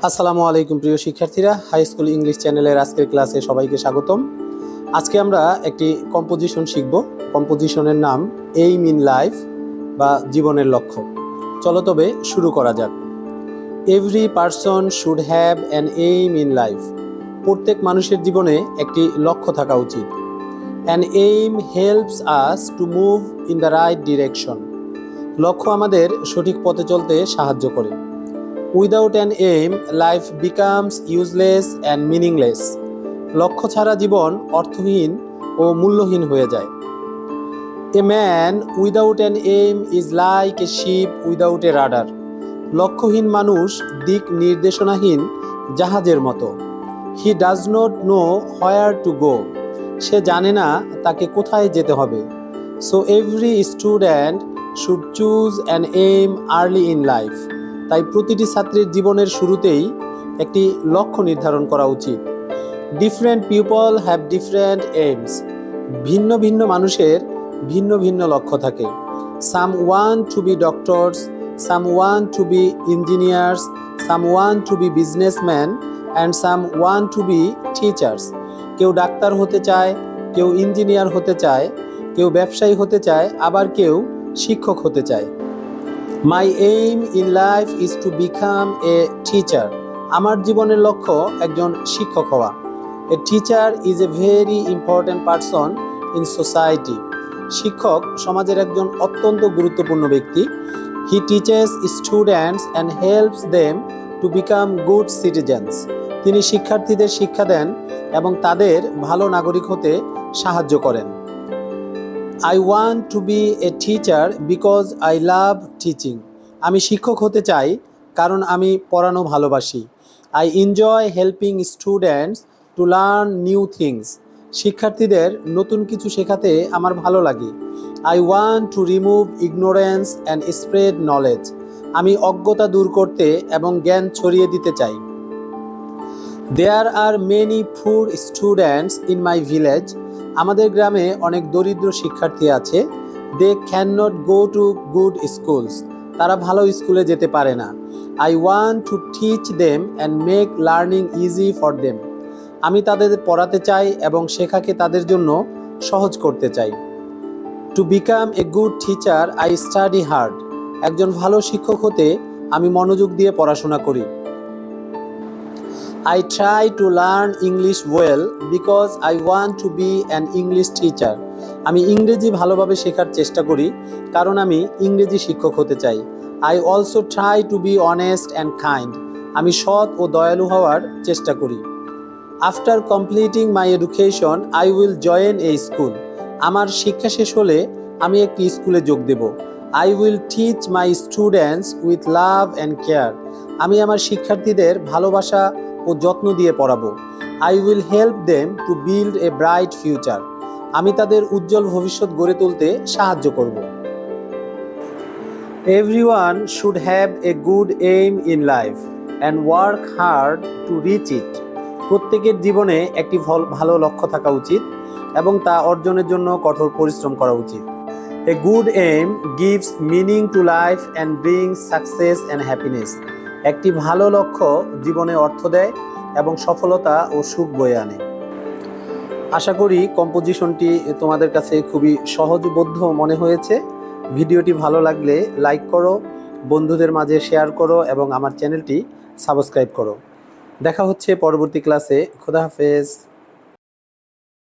আসসালামু আলাইকুম প্রিয় শিক্ষার্থীরা, হাই স্কুল ইংলিশ চ্যানেলের আজকের ক্লাসে সবাইকে স্বাগতম। আজকে আমরা একটি কম্পোজিশন শিখব। কম্পোজিশনের নাম এইম ইন লাইফ বা জীবনের লক্ষ্য। চলো তবে শুরু করা যাক। Every person should have an aim in life. প্রত্যেক মানুষের জীবনে একটি লক্ষ্য থাকা উচিত। An aim helps us to move in the right direction. লক্ষ্য আমাদের সঠিক পথে চলতে সাহায্য করে। Without an aim, life becomes useless and meaningless. লক্ষ্য ছাড়া জীবন অর্থহীন ও মূল্যহীন হয়ে যায়। A man without an aim is like a ship without a rudder. লক্ষ্যহীন মানুষ দিক নির্দেশনাহীন জাহাজের মতো। He does not know where to go. সে জানে না তাকে কোথায় যেতে হবে। So every student should choose an aim early in life. তাই প্রতিটি ছাত্রের জীবনের শুরুতেই একটি লক্ষ্য নির্ধারণ করা উচিত। Different people have different aims. ভিন্ন ভিন্ন মানুষের ভিন্ন ভিন্ন লক্ষ্য থাকে। Someone to be doctors, someone to be engineers, someone to be businessman and someone to be teachers. কেউ ডাক্তার হতে চায়, কেউ ইঞ্জিনিয়ার হতে চায়, কেউ ব্যবসায়ী হতে চায়, আবার কেউ শিক্ষক হতে চায়। My aim in life is to become a teacher. আমার জীবনের লক্ষ্য একজন শিক্ষক হওয়া। A teacher is a very important person in society. শিক্ষক সমাজের একজন অত্যন্ত গুরুত্বপূর্ণ ব্যক্তি। He teaches students and helps them to become good citizens. তিনি শিক্ষার্থীদের শিক্ষা দেন এবং তাদের ভালো নাগরিক হতে সাহায্য করেন। I want to be a teacher because I love teaching. আমি শিক্ষক হতে চাই কারণ আমি পড়ানো ভালোবাসি। I enjoy helping students to learn new things. শিক্ষার্থীদের নতুন কিছু শেখাতে আমার ভালো লাগে। I want to remove ignorance and spread knowledge. আমি অজ্ঞতা দূর করতে এবং জ্ঞান ছড়িয়ে দিতে চাই। There are many poor students in my village. আমাদের গ্রামে অনেক দরিদ্র শিক্ষার্থী আছে। They cannot go to good schools. তারা ভালো স্কুলে যেতে পারে না। I want to teach them and make learning easy for them. আমি তাদের পড়াতে চাই এবং শেখাকে তাদের জন্য সহজ করতে চাই। To become a good teacher, I study hard. একজন ভালো শিক্ষক হতে আমি মনোযোগ দিয়ে পড়াশোনা করি। I try to learn English well because I want to be an English teacher. আমি ইংরেজি ভালোভাবে শেখার চেষ্টা করি কারণ আমি ইংরেজি শিক্ষক হতে চাই। I also try to be honest and kind. আমি সৎ ও দয়ালু হওয়ার চেষ্টা করি। After completing my education, I will join a school. আমার শিক্ষা শেষ হলে আমি একটি স্কুলে যোগ দেব। I will teach my students with love and care. আমি আমার শিক্ষার্থীদের ভালোবাসা ও যত্ন দিয়ে পড়াবো। I will help them to build a bright future. আমি তাদের উজ্জ্বল ভবিষ্যৎ গড়ে তুলতে সাহায্য করব। Everyone should have a good aim in life and work hard to reach it. প্রত্যেকের জীবনে একটি ভালো লক্ষ্য থাকা উচিত এবং তা অর্জনের জন্য কঠোর পরিশ্রম করা উচিত। A good aim gives meaning to life and brings success and happiness. একটি ভালো লক্ষ্য জীবনে অর্থ দেয় এবং সফলতা ও সুখ বয়ে আনে। আশা করি কম্পোজিশনটি তোমাদের কাছে খুবই সহজবোধ্য মনে হয়েছে। ভিডিওটি ভালো লাগলে লাইক করো, বন্ধুদের মাঝে শেয়ার করো এবং আমার চ্যানেলটি সাবস্ক্রাইব করো। দেখা হচ্ছে পরবর্তী ক্লাসে। খোদা হাফেজ।